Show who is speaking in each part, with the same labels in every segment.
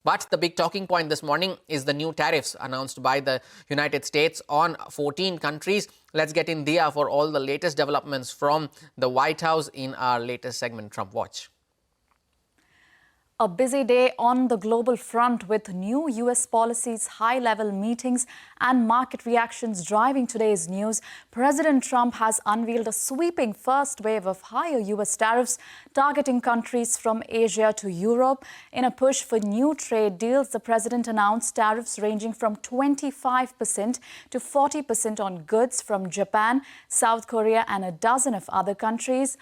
Speaker 1: But the big talking point this morning is the new tariffs announced by the United States on 14 countries. Let's get in Dhea for all the latest developments from the White House in our latest segment, Trump Watch.
Speaker 2: A busy day on the global front with new U.S. policies, high-level meetings and market reactions driving today's news. President Trump has unveiled a sweeping first wave of higher U.S. tariffs targeting countries from Asia to Europe. In a push for new trade deals, the president announced tariffs ranging from 25% to 40% on goods from Japan, South Korea and a dozen of other countries.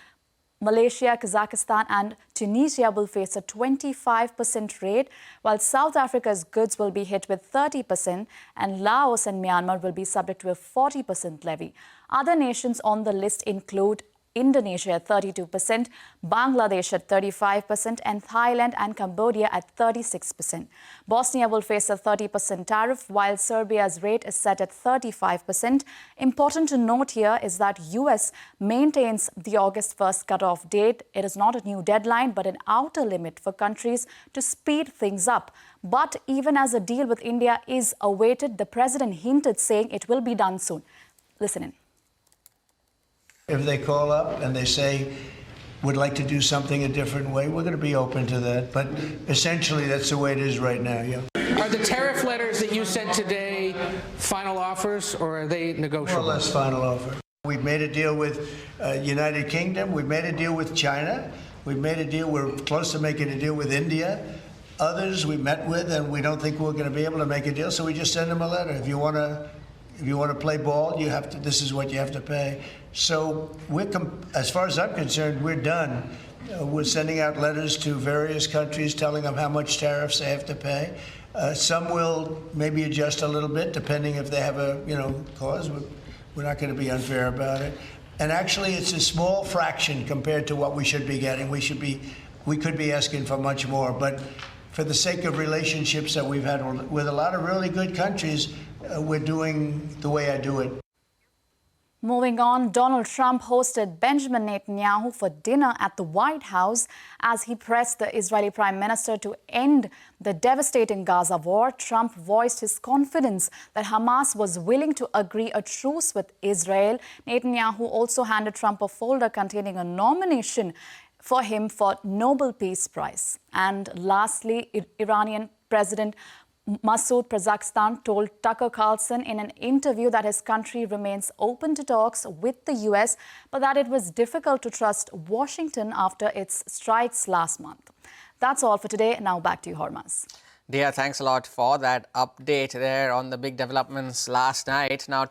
Speaker 2: Malaysia, Kazakhstan and Tunisia will face a 25% rate, while South Africa's goods will be hit with 30% and Laos and Myanmar will be subject to a 40% levy. Other nations on the list include Indonesia at 32%, Bangladesh at 35% and Thailand and Cambodia at 36%. Bosnia will face a 30% tariff while Serbia's rate is set at 35%. Important to note here is that US maintains the August 1st cutoff date. It is not a new deadline but an outer limit for countries to speed things up. But even as a deal with India is awaited, the president hinted saying it will be done soon. Listen in.
Speaker 3: If they call up and they say, would like to do something a different way, we're going to be open to that. But essentially, that's the way it is right now, yeah.
Speaker 4: Are the tariff letters that you sent today final offers, or are they negotiable?
Speaker 3: More or less final offer. We've made a deal with United Kingdom. We've made a deal with China. We've made a deal. We're close to making a deal with India. Others we met with, and we don't think we're going to be able to make a deal, so we just send them a letter. If you want to play ball, you have to. This is what you have to pay. So, as far as I'm concerned, we're done. We're sending out letters to various countries telling them how much tariffs they have to pay. Some will maybe adjust a little bit, depending if they have a cause. We're not going to be unfair about it. And actually, it's a small fraction compared to what we should be getting. We could be asking for much more, but for the sake of relationships that we've had with a lot of really good countries, we're doing the way I do it.
Speaker 2: Moving on, Donald Trump hosted Benjamin Netanyahu for dinner at the White House as he pressed the Israeli Prime Minister to end the devastating Gaza war. Trump voiced his confidence that Hamas was willing to agree a truce with Israel. Netanyahu also handed Trump a folder containing a nomination for him for Nobel Peace Prize. And lastly, Iranian President Masoud Pezeshkian told Tucker Carlson in an interview that his country remains open to talks with the US, but that it was difficult to trust Washington after its strikes last month. That's all for today. Now back to you, Hormaz.
Speaker 1: Dhea, thanks a lot for that update there on the big developments last night. Now,